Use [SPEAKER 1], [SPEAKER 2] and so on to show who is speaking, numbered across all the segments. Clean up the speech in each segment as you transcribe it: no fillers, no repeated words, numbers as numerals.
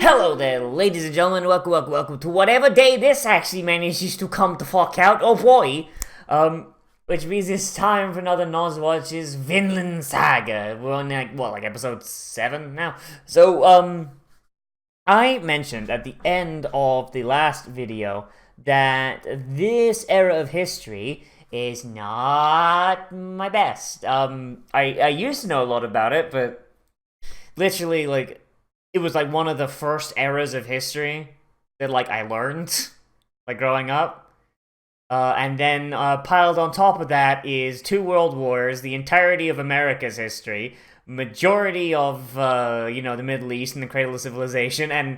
[SPEAKER 1] Hello there, ladies and gentlemen. Welcome to whatever day this actually manages to come the fuck out. Oh boy. Which means it's time for another Nozz watches Vinland Saga. We're on like episode 7 now. So, I mentioned at the end of the last video that this era of history is not my best. I used to know a lot about it, but literally, it was like one of the first eras of history that I learned growing up. And then piled on top of that is 2 world wars, the entirety of America's history, majority of the Middle East and the cradle of civilization, and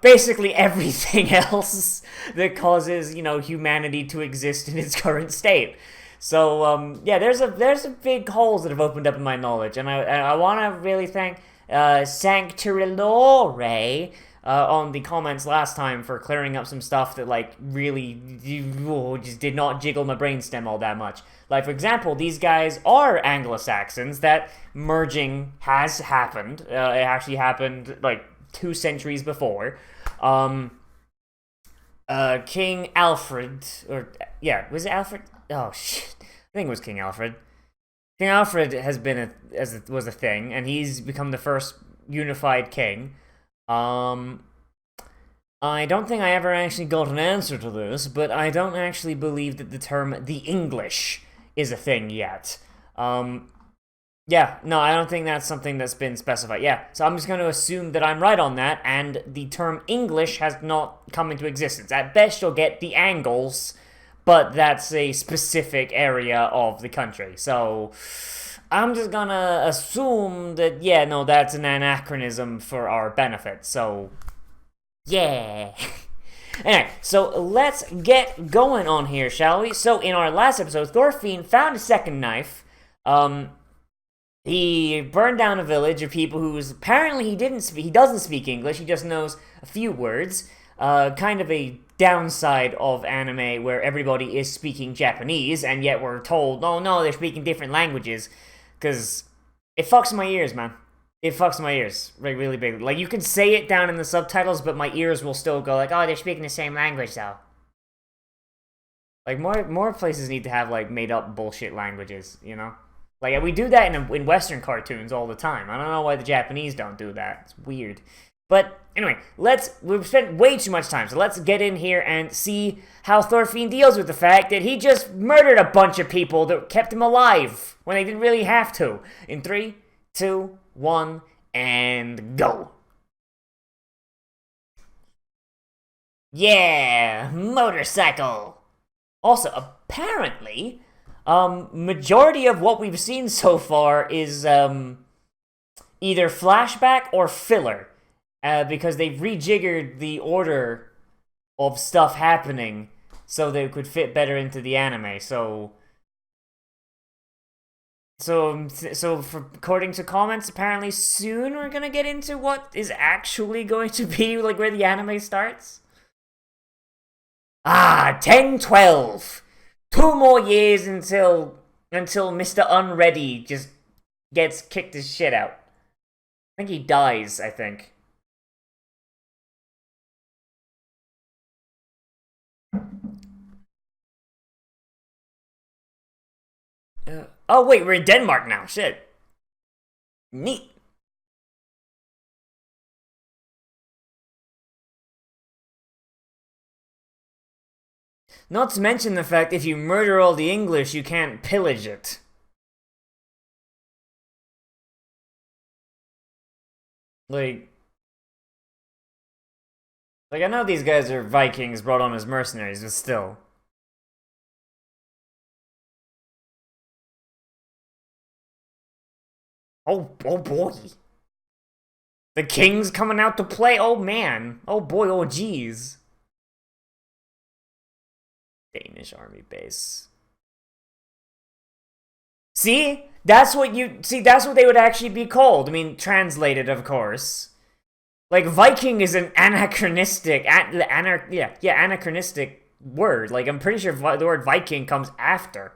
[SPEAKER 1] basically everything else that causes humanity to exist in its current state. So yeah, there's a big holes that have opened up in my knowledge, and I want to really thank Sanctuary on the comments last time for clearing up some stuff that really just did not jiggle my brainstem all that much. Like, for example, these guys are Anglo-Saxons. That merging has happened. It actually happened 2 centuries before. King Alfred, was it Alfred? Oh shit, I think it was King Alfred. King Alfred has been was a thing, and he's become the first unified king. I don't think I ever actually got an answer to this, but I don't actually believe that the term "the English" is a thing yet. Yeah, no, I don't think that's something that's been specified. Yeah, so I'm just going to assume that I'm right on that, and the term English has not come into existence. At best, you'll get the Angles, but that's a specific area of the country. So I'm just gonna assume that, yeah, no, that's an anachronism for our benefit. So, yeah. Anyway, so let's get going on here, shall we? So in our last episode, Thorfinn found a second knife. He burned down a village of people who's apparently he doesn't speak English. He just knows a few words. Kind of a downside of anime where everybody is speaking Japanese, and yet we're told, oh no, they're speaking different languages, because it fucks my ears, man. It fucks my ears, really big. You can say it down in the subtitles, but my ears will still go oh, they're speaking the same language, though. More places need to have, made up bullshit languages, you know? We do that in Western cartoons all the time. I don't know why the Japanese don't do that. It's weird. But anyway, we've spent way too much time, so let's get in here and see how Thorfinn deals with the fact that he just murdered a bunch of people that kept him alive when they didn't really have to. In 3, 2, 1, and go. Yeah, motorcycle. Also, apparently, majority of what we've seen so far is either flashback or filler. Because they've rejiggered the order of stuff happening so they could fit better into the anime. So according to comments, apparently soon we're gonna get into what is actually going to be where the anime starts. 10-12. 2 more years until Mr. Unready just gets kicked his shit out. I think he dies, I think. Oh wait, we're in Denmark now. Shit. Neat. Not to mention the fact if you murder all the English, you can't pillage it. I know these guys are Vikings brought on as mercenaries, but still. Oh boy. The king's coming out to play? Oh man. Oh boy, oh geez. Danish army base. See? That's what they would actually be called. I mean, translated, of course. Viking is an anachronistic, anachronistic word. I'm pretty sure the word Viking comes after.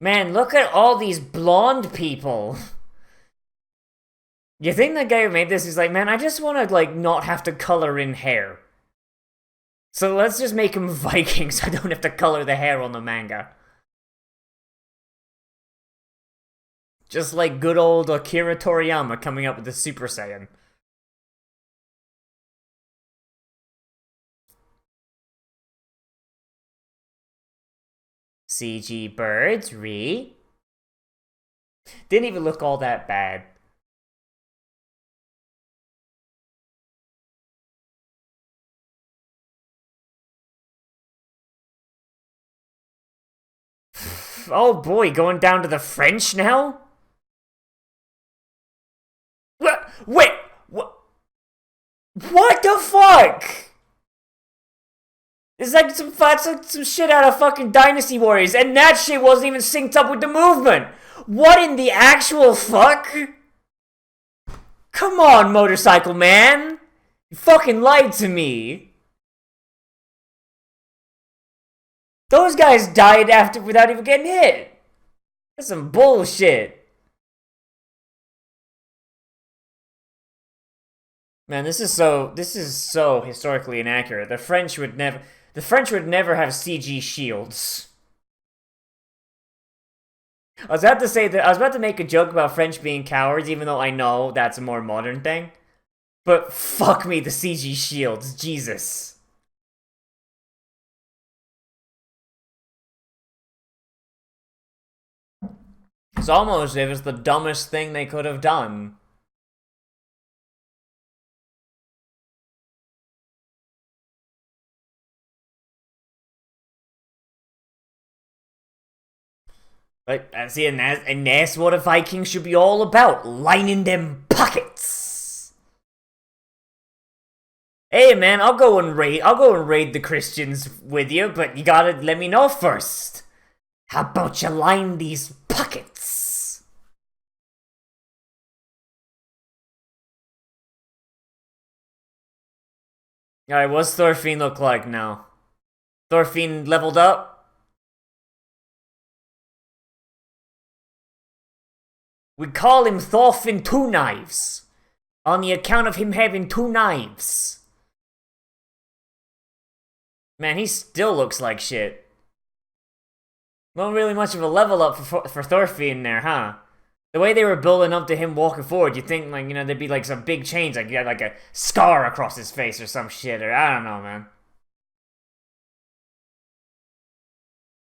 [SPEAKER 1] Man, look at all these blonde people. You think the guy who made this is like, man, I just want to, like, not have to color in hair. So let's just make him Viking so I don't have to color the hair on the manga. Just like good old Akira Toriyama coming up with the Super Saiyan. CG birds, Didn't even look all that bad. Oh boy, going down to the French now? What? Wait! What? What the fuck? It's like some shit out of fucking Dynasty Warriors, and that shit wasn't even synced up with the movement! What in the actual fuck? Come on, Motorcycle Man! You fucking lied to me! Those guys died after without even getting hit! That's some bullshit. Man, this is so historically inaccurate. The French would never have CG shields. I was about to make a joke about French being cowards, even though I know that's a more modern thing. But fuck me, the CG shields, Jesus. It's almost as if it's the dumbest thing they could have done. Like, see, and that's what a Viking should be all about, lining them pockets. Hey man, I'll go and raid the Christians with you, but you gotta let me know first. How about you line these pockets? Alright, what's Thorfinn look like now? Thorfinn leveled up? We call him Thorfinn Two Knives, on the account of him having two knives. Man, he still looks like shit. Not really much of a level up for Thorfinn there, huh? The way they were building up to him walking forward, you'd think, like, you know, there'd be, like, some big change, like, you had, like, a scar across his face or some shit, or I don't know, man.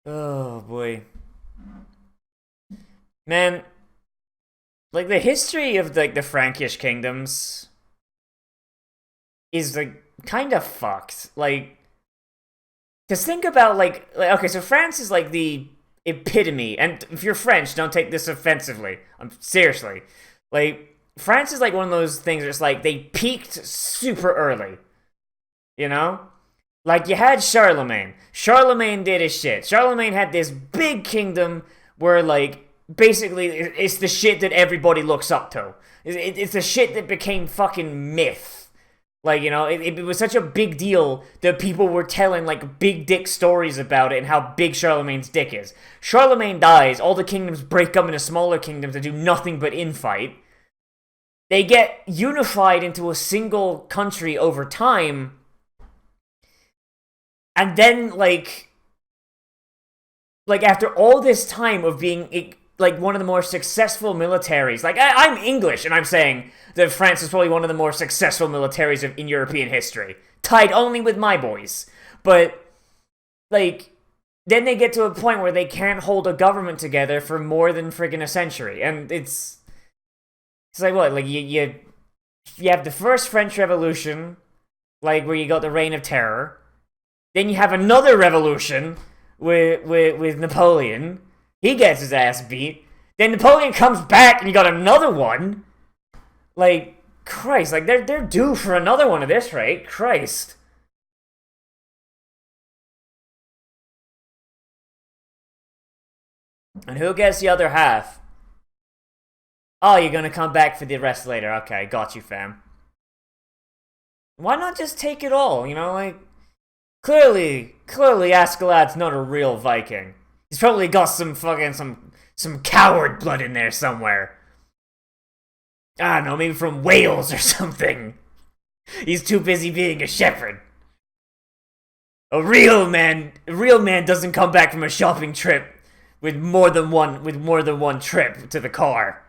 [SPEAKER 1] Oh, boy. Man, like, the history of, like, the Frankish kingdoms is, like, kind of fucked. Like, just think about, like, okay, so France is, like, the epitome, and if you're French, don't take this offensively. Seriously. Like, France is, like, one of those things where it's, like, they peaked super early. You know? Like, you had Charlemagne. Charlemagne did his shit. Charlemagne had this big kingdom where, like, basically, it's the shit that everybody looks up to. It's the shit that became fucking myth. Like, you know, it was such a big deal that people were telling, like, big dick stories about it and how big Charlemagne's dick is. Charlemagne dies, all the kingdoms break up into smaller kingdoms that do nothing but infight. They get unified into a single country over time. And then, like after all this time of being, like, one of the more successful militaries. Like, I'm English, and I'm saying that France is probably one of the more successful militaries in European history. Tied only with my boys. But, like, then they get to a point where they can't hold a government together for more than friggin' a century. And it's like, what? Like, you have the first French Revolution, like, where you got the Reign of Terror. Then you have another revolution with Napoleon. He gets his ass beat. Then Napoleon comes back and you got another one. Like, Christ, like, they're due for another one of this, right? Christ. And who gets the other half? Oh, you're gonna come back for the rest later. Okay, got you, fam. Why not just take it all, you know, like... Clearly Askeladd's not a real Viking. He's probably got some fucking, some coward blood in there somewhere. I don't know, maybe from Wales or something. He's too busy being a shepherd. A real man doesn't come back from a shopping trip with more than one trip to the car.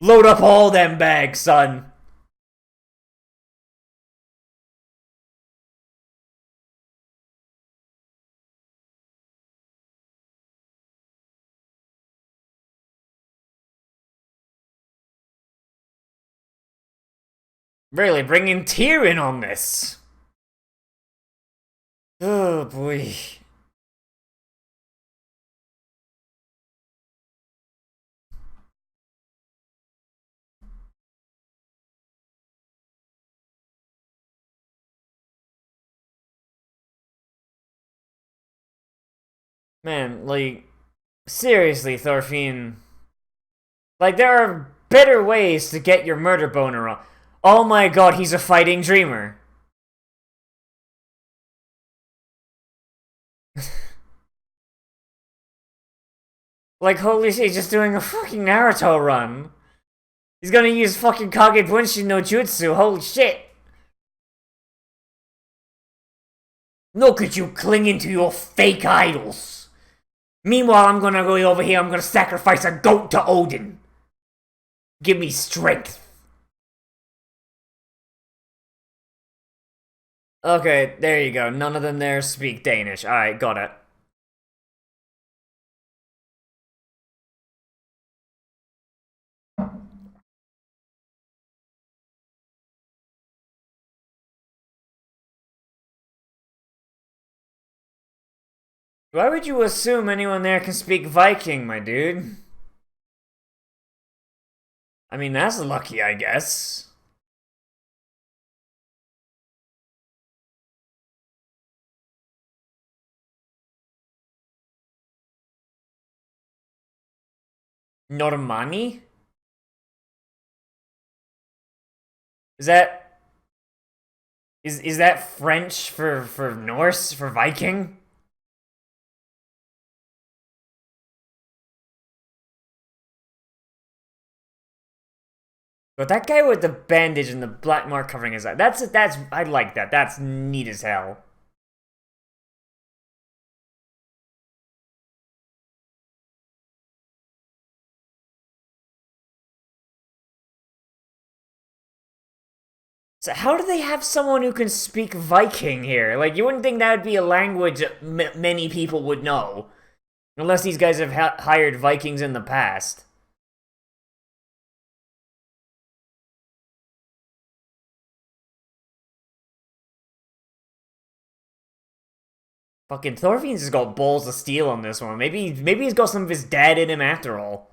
[SPEAKER 1] Load up all them bags, son. Really bringing Tyrion on this. Oh boy. Man, like, seriously, Thorfinn. Like, there are better ways to get your murder boner on. Oh my god, he's a fighting dreamer. Like, holy shit, he's just doing a fucking Naruto run. He's gonna use fucking Kage Bunshin no Jutsu, holy shit. Look at you clinging to your fake idols. Meanwhile, I'm gonna go over here, I'm gonna sacrifice a goat to Odin. Give me strength. Okay, there you go. None of them there speak Danish. Alright, got it. Why would you assume anyone there can speak Viking, my dude? I mean, that's lucky, I guess. Normani? Is that is that French for Norse for Viking? But that guy with the bandage and the black mark covering his eye, that's I like that. That's neat as hell. So how do they have someone who can speak Viking here? Like, you wouldn't think that would be a language many people would know. Unless these guys have hired Vikings in the past. Fucking Thorfinn's just got balls of steel on this one. Maybe he's got some of his dad in him after all.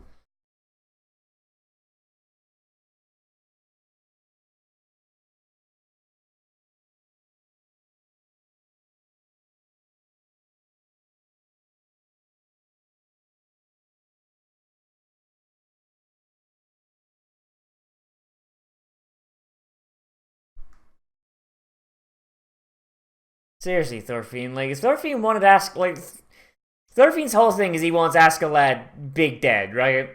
[SPEAKER 1] Seriously, Thorfinn. Like, if Thorfinn wanted to ask, like, Thorfinn's whole thing is he wants Askeladd big dead, right?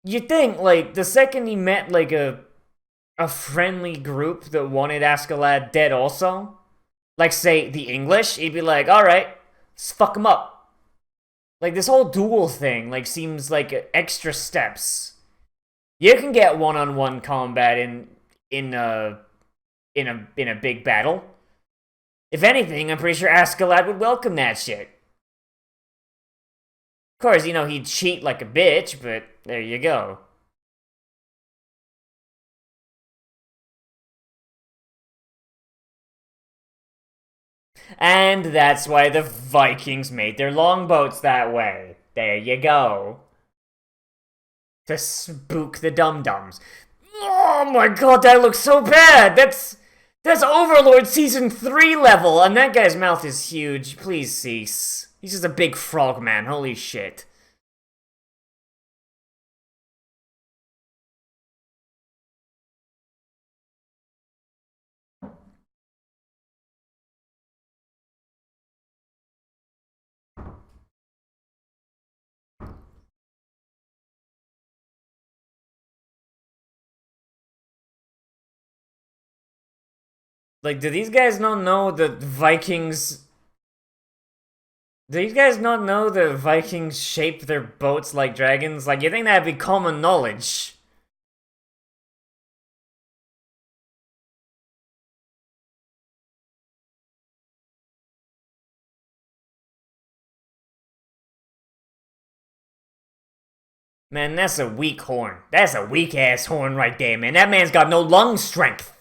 [SPEAKER 1] You'd think, like, the second he met, like, a friendly group that wanted Askeladd dead also, like, say, the English, he'd be like, alright, let's fuck him up. Like, this whole duel thing, like, seems like extra steps. You can get one-on-one combat in a big battle. If anything, I'm pretty sure Askeladd would welcome that shit. Of course, he'd cheat like a bitch, but there you go. And that's why the Vikings made their longboats that way. There you go. To spook the dum-dums. Oh my god, that looks so bad! That's Overlord Season 3 level, and that guy's mouth is huge. Please cease. He's just a big frog man, holy shit. Like, do these guys not know that Vikings... Do these guys not know that Vikings shape their boats like dragons? Like, you think that'd be common knowledge? Man, that's a weak horn. That's a weak-ass horn right there, man. That man's got no lung strength.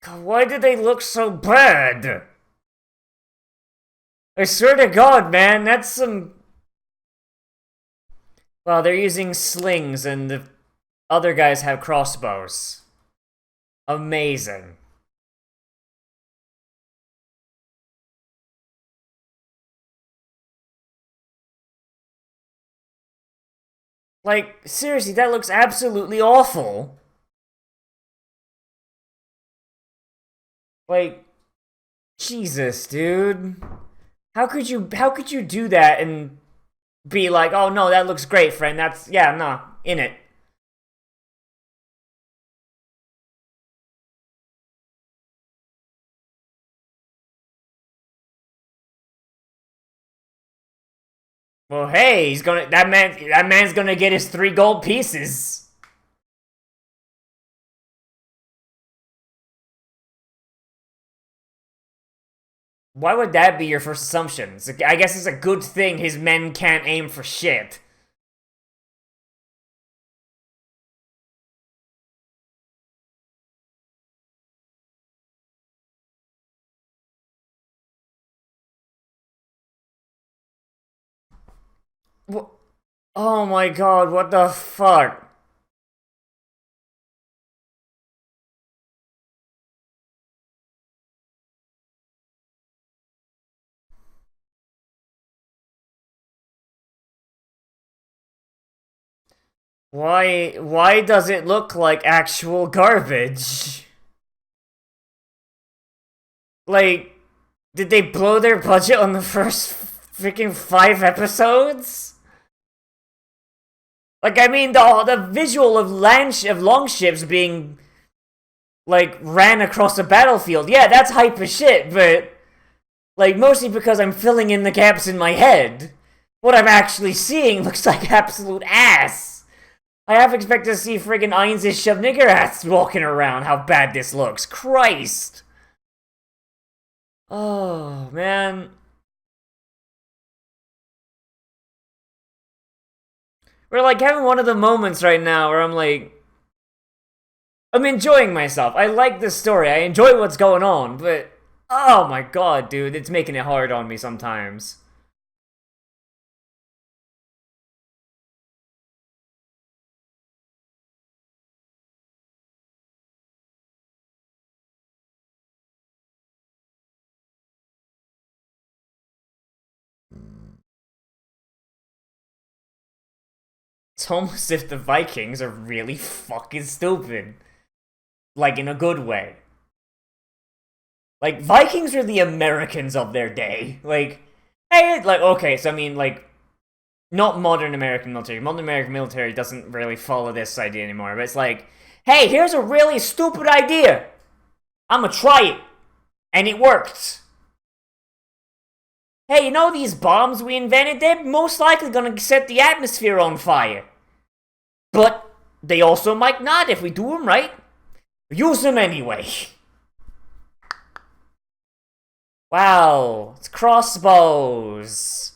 [SPEAKER 1] God, why do they look so bad? I swear to God, man, that's some... Well, they're using slings and the other guys have crossbows. Amazing. Like, seriously, that looks absolutely awful. Like, Jesus, dude. How could you do that and be like, oh no, that looks great, friend. That's, yeah, no, in it. Well, hey, that man's gonna get his 3 gold pieces. Why would that be your first assumption? I guess it's a good thing his men can't aim for shit. Oh my god, what the fuck? Why does it look like actual garbage? Like, did they blow their budget on the first freaking 5 episodes? Like, I mean, the visual of longships being, like, ran across a battlefield, yeah, that's hype as shit, but, like, mostly because I'm filling in the gaps in my head. What I'm actually seeing looks like absolute ass. I half expect to see friggin' Ainz's Shavnigger walking around, how bad this looks. Christ! Oh, man. We're like having one of the moments right now where I'm like, I'm enjoying myself. I like this story. I enjoy what's going on, but oh my god, dude, it's making it hard on me sometimes. It's almost as if the Vikings are really fucking stupid. Like, in a good way. Like, Vikings are the Americans of their day. Like, hey, like, okay, so I mean, like, not modern American military. Modern American military doesn't really follow this idea anymore, but it's like, hey, here's a really stupid idea. I'm gonna try it. And it worked. Hey, you know these bombs we invented? They're most likely gonna set the atmosphere on fire. But they also might not if we do them right. Use them anyway. Wow, it's crossbows.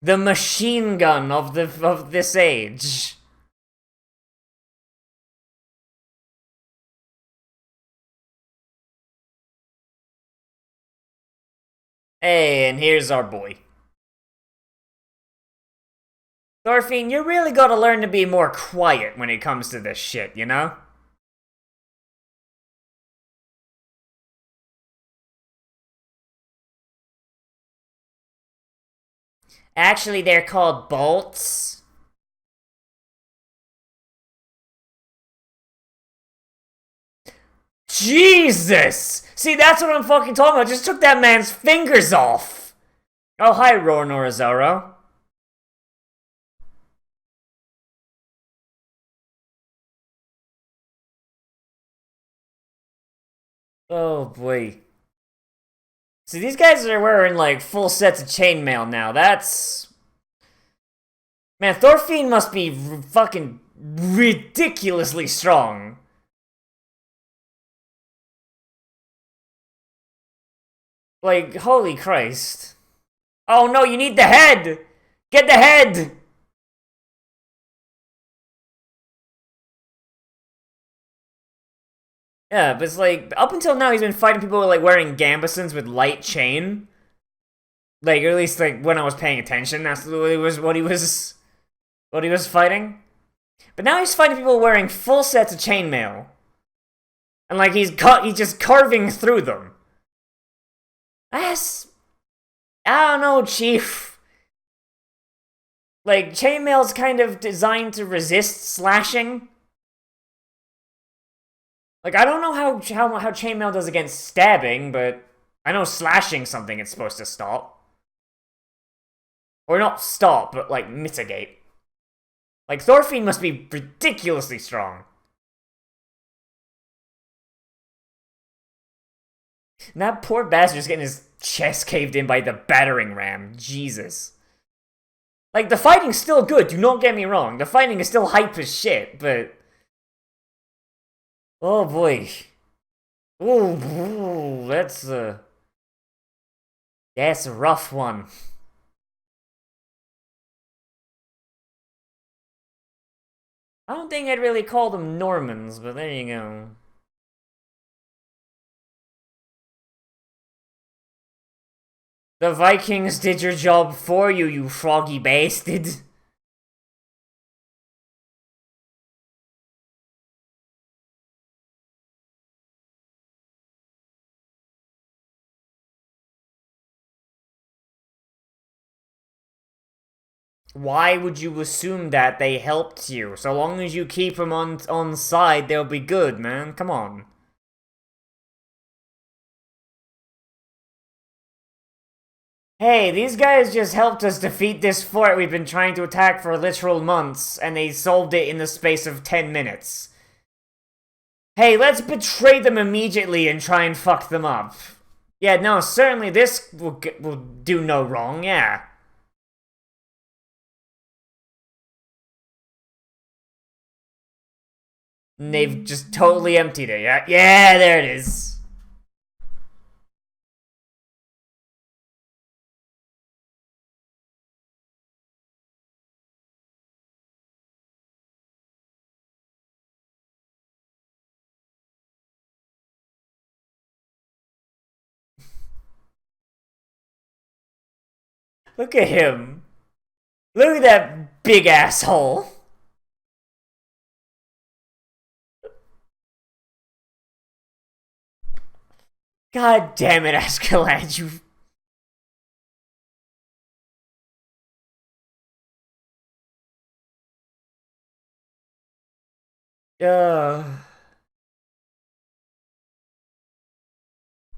[SPEAKER 1] The machine gun of this age. Hey, and here's our boy. Thorfinn, you really gotta learn to be more quiet when it comes to this shit, you know? Actually, they're called bolts. Jesus! See, that's what I'm fucking talking about. Just took that man's fingers off. Oh, hi, Rornorazoro. Oh boy. See, these guys are wearing like full sets of chainmail now. That's... Man, Thorfinn must be fucking ridiculously strong. Like, holy Christ. Oh no, you need the head! Get the head! Yeah, but it's like, up until now he's been fighting people like wearing gambesons with light chain. Like, or at least like when I was paying attention, that's what he was fighting. But now he's fighting people wearing full sets of chainmail. And like he's just carving through them. That's... I don't know, Chief. Like, chainmail's kind of designed to resist slashing. Like, I don't know how chainmail does against stabbing, but I know slashing's something it's supposed to stop. Or not stop, but like mitigate. Like, Thorfinn must be ridiculously strong. And that poor bastard's getting his chest caved in by the battering ram. Jesus. Like, the fighting's still good, do not get me wrong. The fighting is still hype as shit, but... Oh boy. Ooh, that's a rough one. I don't think I'd really call them Normans, but there you go. The Vikings did your job for you, you froggy bastard. Why would you assume that they helped you? So long as you keep them on side, they'll be good, man. Come on. Hey, these guys just helped us defeat this fort we've been trying to attack for literal months, and they solved it in the space of 10 minutes. Hey, let's betray them immediately and try and fuck them up. Yeah, no, certainly this will do no wrong, yeah. And they've just totally emptied it, yeah? Yeah, there it is. Look at him. Look at that big asshole. God damn it, Askeladd, you...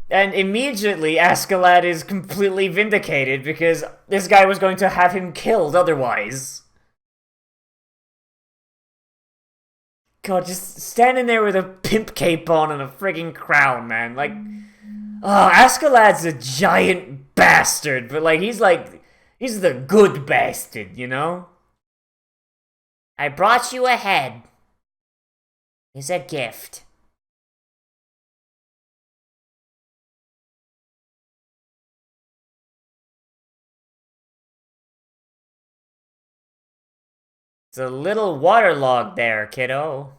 [SPEAKER 1] And immediately, Askeladd is completely vindicated because this guy was going to have him killed otherwise. God, just standing there with a pimp cape on and a frigging crown, man. Like, oh, Askeladd's a giant bastard, but like, he's the good bastard, you know? I brought you a head. It's a gift. It's a little waterlogged there, kiddo.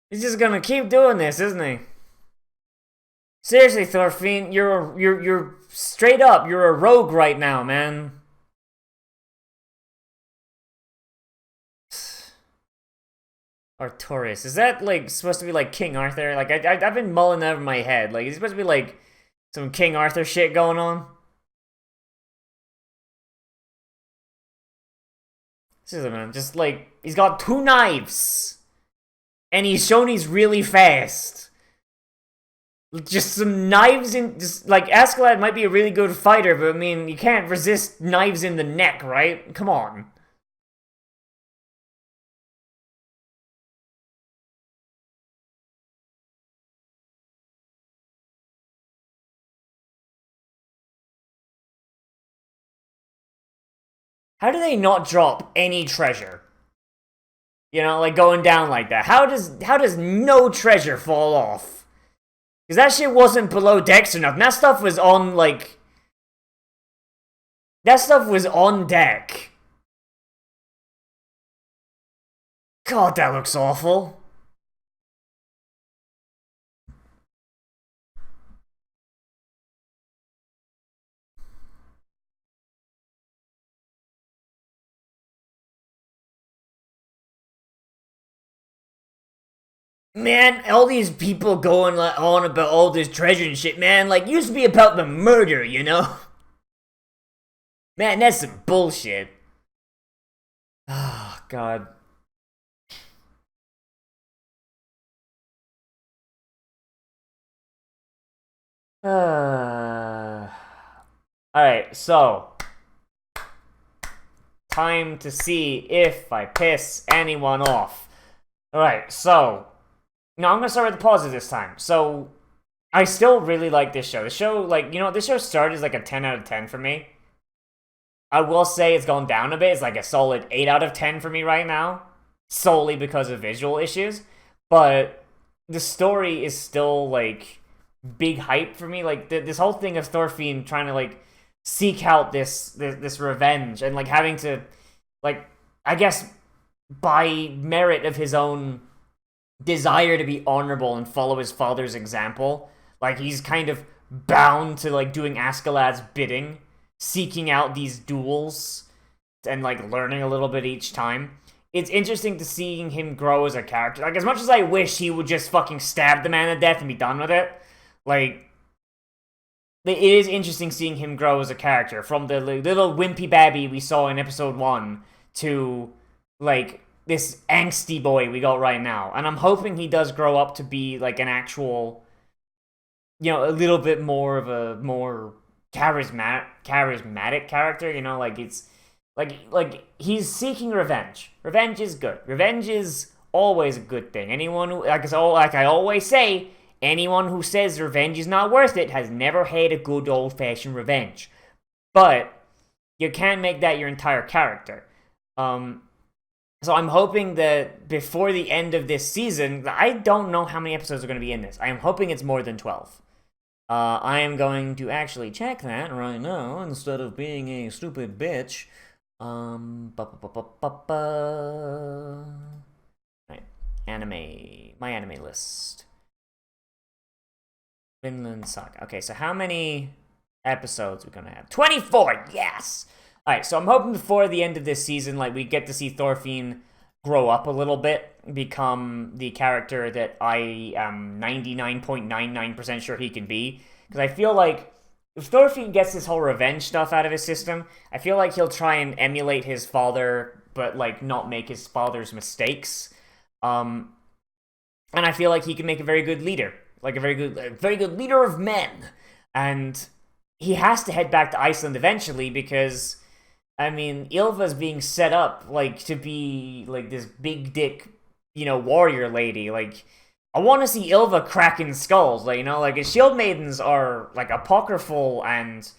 [SPEAKER 1] He's just gonna keep doing this, isn't he? Seriously, Thorfinn, you're straight up, you're a rogue right now, man. Artorias. Is that, like, supposed to be, like, King Arthur? Like, I've been mulling that over my head. Like, is it supposed to be, like, some King Arthur shit going on? Seriously, man, just, like, he's got 2 knives. and he's shown he's really fast. Just some knives in... Just, like, Askeladd might be a really good fighter, but, I mean, you can't resist knives in the neck, right? Come on. How do they not drop any treasure? You know, like, going down like that. How does no treasure fall off? Because that shit wasn't below decks or nothing. That stuff was on, like... That stuff was on deck. God, that looks awful. Man, all these people going on about all this treasure and shit, man, like, used to be about the murder, you know? Man, that's some bullshit. Oh, God. Alright, so... Time to see if I piss anyone off. Alright, so... No, I'm gonna start with the pauses this time. So, I still really like this show. The show, like, you know, this show started as like a 10 out of 10 for me. I will say it's gone down a bit. It's like a solid 8 out of 10 for me right now. Solely because of visual issues. But the story is still, like, big hype for me. Like, this whole thing of Thorfinn trying to, like, seek out this revenge. And, like, having to, like, I guess, by merit of his own desire to be honorable and follow his father's example, like, he's kind of bound to, like, doing Askeladd's bidding, seeking out these duels, and, like, learning a little bit each time. It's interesting to seeing him grow as a character. Like, as much as I wish he would just fucking stab the man to death and be done with it, like, it is interesting seeing him grow as a character, from the little wimpy babby we saw in episode 1 to, like, this angsty boy we got right now. And I'm hoping he does grow up to be, like, an actual, you know, a little bit more of a more charismatic character, you know, like, it's, like, he's seeking revenge. Revenge is good. Revenge is always a good thing. Anyone who, like I always say, anyone who says revenge is not worth it has never had a good old-fashioned revenge. But you can't make that your entire character. So I'm hoping that before the end of this season, I don't know how many episodes are going to be in this. I am hoping it's more than 12. I am going to actually check that right now instead of being a stupid bitch. Right, my anime list. Vinland Saga. Okay, so how many episodes are we going to have? 24, yes! Alright, so I'm hoping before the end of this season, like, we get to see Thorfinn grow up a little bit, become the character that I am 99.99% sure he can be. Because I feel like if Thorfinn gets this whole revenge stuff out of his system, I feel like he'll try and emulate his father, but, like, not make his father's mistakes. And I feel like he can make a very good leader. Like, a very good leader of men. And he has to head back to Iceland eventually because, I mean, Ylva's being set up, like, to be, like, this big dick, you know, warrior lady. Like, I want to see Ylva cracking skulls, like, you know, like, shield maidens are, like, apocryphal and,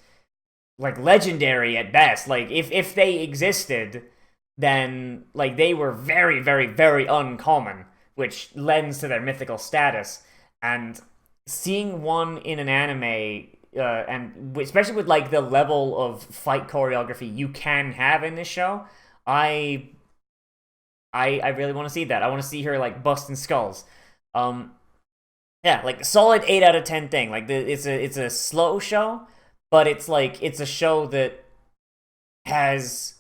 [SPEAKER 1] like, legendary at best. Like, if they existed, then, like, they were very, very, very uncommon, which lends to their mythical status. And seeing one in an anime, and especially with, like, the level of fight choreography you can have in this show, I really want to see that. I want to see her, like, busting skulls. Yeah, like, solid 8 out of 10 thing. Like, it's a slow show, but it's, like, it's a show that has,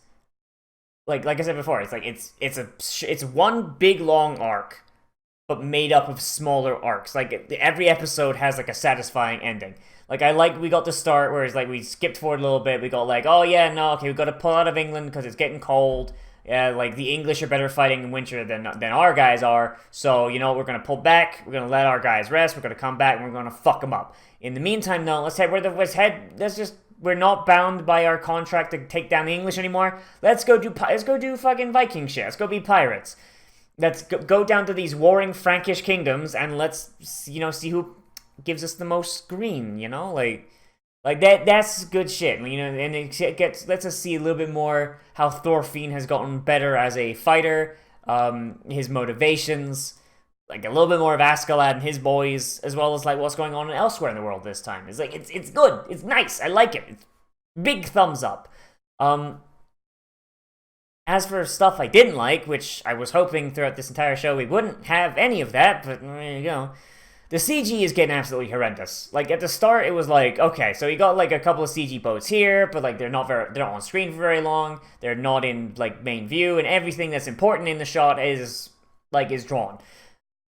[SPEAKER 1] like I said before, it's like it's one big long arc, but made up of smaller arcs. Like, every episode has, like, a satisfying ending. Like, we got the start where it's like we skipped forward a little bit. We got, like, oh yeah, no, okay, we got to pull out of England because it's getting cold. Yeah, like the English are better fighting in winter than our guys are. So you know what? We're gonna pull back. We're gonna let our guys rest. We're gonna come back and we're gonna fuck them up. In the meantime, though, let's just we're not bound by our contract to take down the English anymore. Let's go do fucking Viking shit. Let's go be pirates. Let's go down to these warring Frankish kingdoms and let's see who gives us the most green. Like that's good shit, and it lets us see a little bit more how Thorfinn has gotten better as a fighter, his motivations, like a little bit more of Askeladd and his boys, as well as like what's going on elsewhere in the world this time. It's like it's good, it's nice, I like it. It's big thumbs up. As for stuff I didn't like, which I was hoping throughout this entire show we wouldn't have any of that, but there you go. The CG is getting absolutely horrendous. Like at the start, it was like, okay, so you got like a couple of CG boats here, but like they're not on screen for very long. They're not in like main view, and everything that's important in the shot is drawn.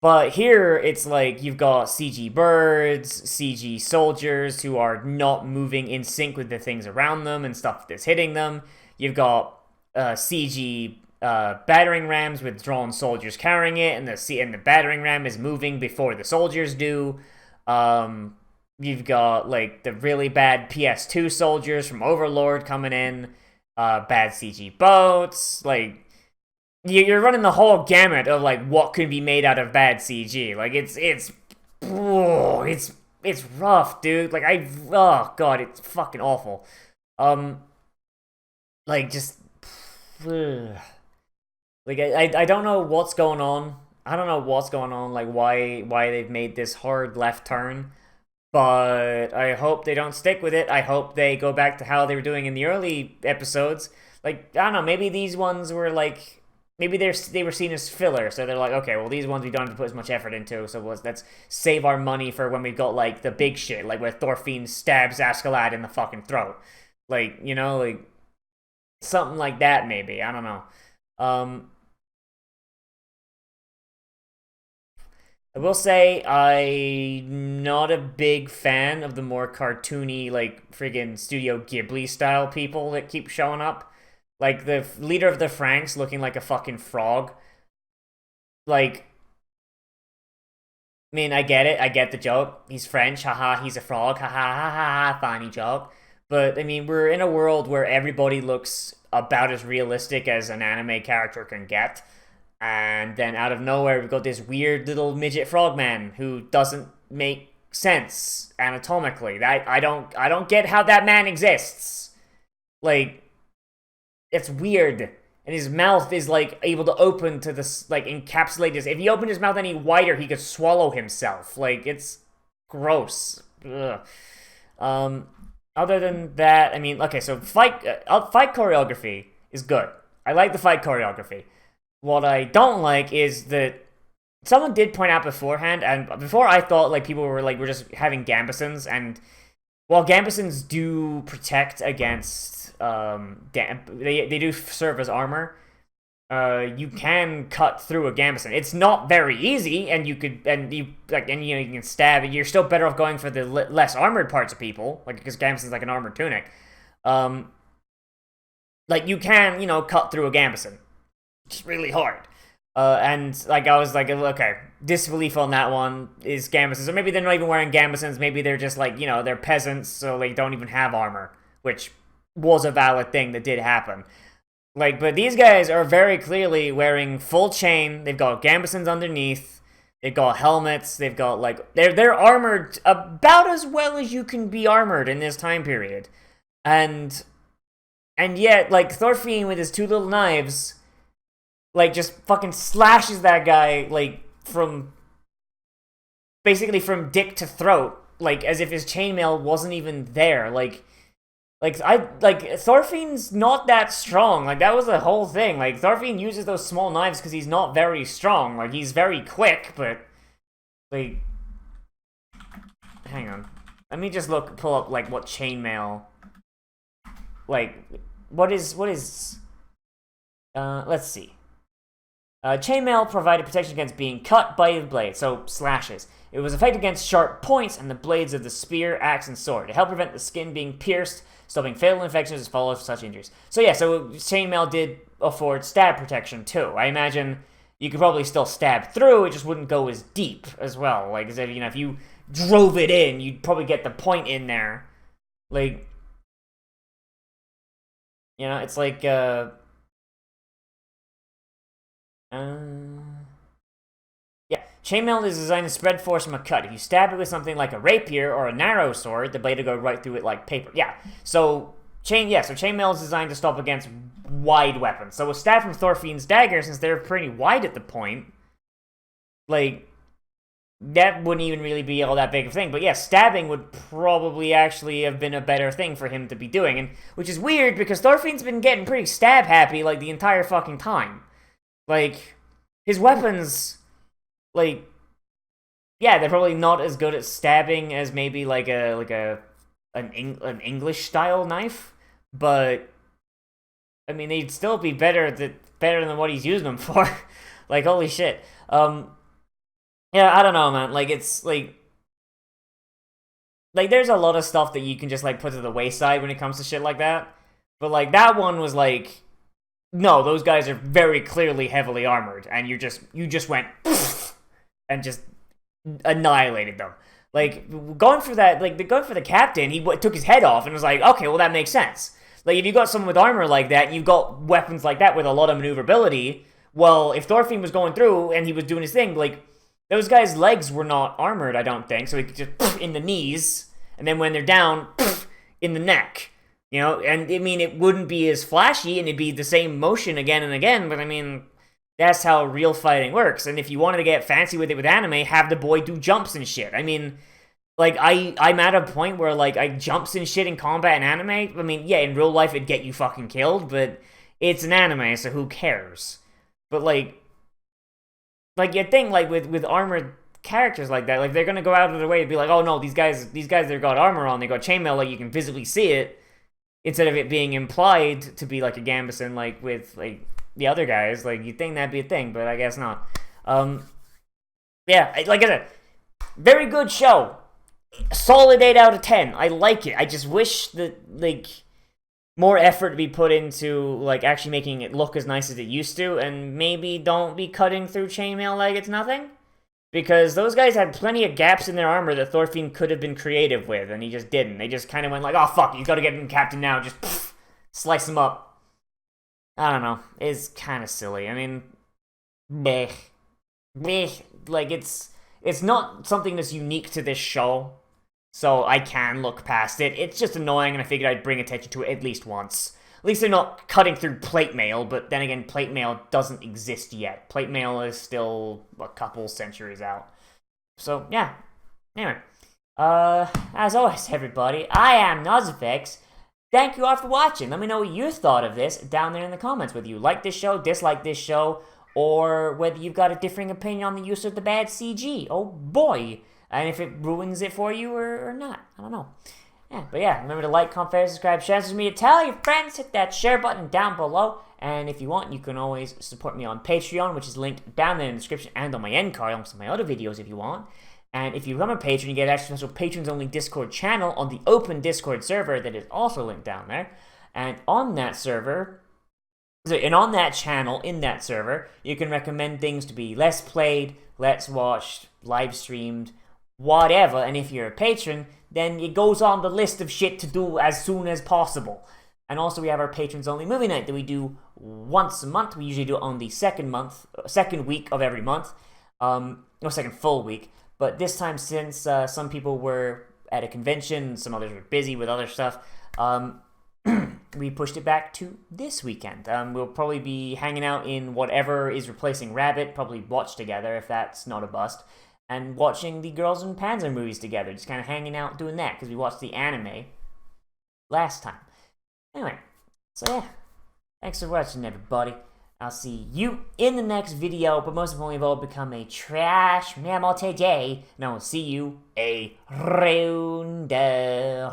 [SPEAKER 1] But here, it's like you've got CG birds, CG soldiers who are not moving in sync with the things around them and stuff that's hitting them. You've got CG battering rams with drawn soldiers carrying it, and the battering ram is moving before the soldiers do. You've got like the really bad PS2 soldiers from Overlord coming in, bad CG boats. Like you're running the whole gamut of like what could be made out of bad CG. Like it's rough, dude. Like oh god, it's fucking awful. Like just. Like I don't know what's going on. I don't know what's going on. Like why they've made this hard left turn, but I hope they don't stick with it. I hope they go back to how they were doing in the early episodes. Like I don't know. Maybe these ones were like they were seen as filler. So they're like, okay, well these ones we don't have to put as much effort into. So let's save our money for when we've got like the big shit, like where Thorfinn stabs Askeladd in the fucking throat. Like like something like that. Maybe I don't know. I will say I'm not a big fan of the more cartoony, like, friggin' Studio Ghibli style people that keep showing up. Like, the leader of the Franks looking like a fucking frog. Like, I mean, I get it. I get the joke. He's French. Haha, he's a frog. Haha, ha ha ha, funny joke. But, I mean, we're in a world where everybody looks about as realistic as an anime character can get. And then out of nowhere, we've got this weird little midget frogman who doesn't make sense anatomically. I don't get how that man exists. Like, it's weird. And his mouth is, like, able to open to this, like, encapsulate this. If he opened his mouth any wider, he could swallow himself. Like, it's gross. Ugh. Other than that, I mean, okay, so fight choreography is good. I like the fight choreography. What I don't like is that someone did point out beforehand, and before I thought like people were just having gambesons, and while gambesons do protect against they do serve as armor. You can cut through a gambeson. It's not very easy, and you can stab. You're still better off going for the less armored parts of people, like because gambeson's like an armored tunic. Like you can cut through a gambeson. Just really hard. And like I was like, okay, disbelief on that one is gambesons. Or maybe they're not even wearing gambesons. Maybe they're just like, they're peasants, so they don't even have armor, which was a valid thing that did happen. Like, but these guys are very clearly wearing full chain. They've got gambesons underneath. They've got helmets. They've got like they're armored about as well as you can be armored in this time period. And yet, like Thorfinn with his two little knives, like, just fucking slashes that guy, like, basically from dick to throat, like, as if his chainmail wasn't even there, Thorfinn's not that strong, like, that was the whole thing, like, Thorfinn uses those small knives because he's not very strong, like, he's very quick, but, like, hang on, let me just pull up, like, what chainmail, like, what is, let's see. Chainmail provided protection against being cut by the blade, so slashes. It was effective against sharp points and the blades of the spear, axe, and sword. It helped prevent the skin being pierced, stopping fatal infections as follows such injuries. So yeah, so chainmail did afford stab protection too. I imagine you could probably still stab through, it just wouldn't go as deep as well. Like, as if, if you drove it in, you'd probably get the point in there. Like, it's like, yeah, chainmail is designed to spread force from a cut. If you stab it with something like a rapier or a narrow sword, the blade will go right through it like paper. Yeah, so chainmail is designed to stop against wide weapons. So a stab from Thorfinn's dagger, since they're pretty wide at the point, like, that wouldn't even really be all that big of a thing. But yeah, stabbing would probably actually have been a better thing for him to be doing, and which is weird because Thorfinn's been getting pretty stab happy like the entire fucking time. Like, his weapons, like, yeah, they're probably not as good at stabbing as maybe like an English style knife, but I mean they'd still be better than what he's using them for. Like, holy shit. Yeah, I don't know, man. Like, it's like there's a lot of stuff that you can just like put to the wayside when it comes to shit like that, but like that one was like, no, those guys are very clearly heavily armored, and you just went and just annihilated them. Like, going for that, like, going for the captain, he took his head off and was like, okay, well, that makes sense. Like, if you got someone with armor like that, you've got weapons like that with a lot of maneuverability, well, if Thorfinn was going through and he was doing his thing, like, those guys' legs were not armored, I don't think, so he could just in the knees, and then when they're down, in the neck. And I mean, it wouldn't be as flashy, and it'd be the same motion again and again, but I mean, that's how real fighting works. And if you wanted to get fancy with it with anime, have the boy do jumps and shit. I mean, like, I'm at a point where, like, I jumps and shit in combat and anime. I mean, yeah, in real life, it'd get you fucking killed, but it's an anime, so who cares? But, like you'd think, like, with armored characters like that, like, they're gonna go out of their way to be like, oh no, these guys that got armor on, they got chainmail, like, you can visibly see it, instead of it being implied to be like a Gambison, like with like the other guys. Like, you'd think that'd be a thing, but I guess not. Yeah, like I said, very good show. Solid 8 out of 10. I like it. I just wish that like more effort to be put into like actually making it look as nice as it used to, and maybe don't be cutting through chainmail like it's nothing. Because those guys had plenty of gaps in their armor that Thorfinn could have been creative with, and he just didn't. They just kind of went like, oh fuck, you gotta get him captain now, just slice him up. I don't know. It's kind of silly. I mean, meh. Like, it's not something that's unique to this show, so I can look past it. It's just annoying, and I figured I'd bring attention to it at least once. At least they're not cutting through plate mail, but then again, plate mail doesn't exist yet. Plate mail is still a couple centuries out. So, yeah. Anyway. As always, everybody, I am Nozz. Thank you all for watching. Let me know what you thought of this down there in the comments. Whether you like this show, dislike this show, or whether you've got a differing opinion on the use of the bad CG. Oh boy. And if it ruins it for you or not. I don't know. Yeah, but yeah, remember to like, comment, favorite, subscribe, share this with me, tell your friends, hit that share button down below, and if you want, you can always support me on Patreon, which is linked down there in the description and on my end card, on some of my other videos if you want. And if you become a patron, you get access to a special patrons-only Discord channel on the open Discord server that is also linked down there. And on that server, and on that channel, in that server, you can recommend things to be Let's Played, Let's Watched, live streamed, whatever. And if you're a patron, then it goes on the list of shit to do as soon as possible. And also we have our patrons-only movie night that we do once a month. We usually do it on the second week of every month. No, second full week. But this time, since some people were at a convention, some others were busy with other stuff, we pushed it back to this weekend. We'll probably be hanging out in whatever is replacing Rabbit, probably Watch Together if that's not a bust, and watching the Girls and Panzer movies together, just kind of hanging out doing that, because we watched the anime last time. Anyway, so yeah, thanks for watching, everybody. I'll see you in the next video, but most importantly of all, become a trash mammal today, and I will see you around the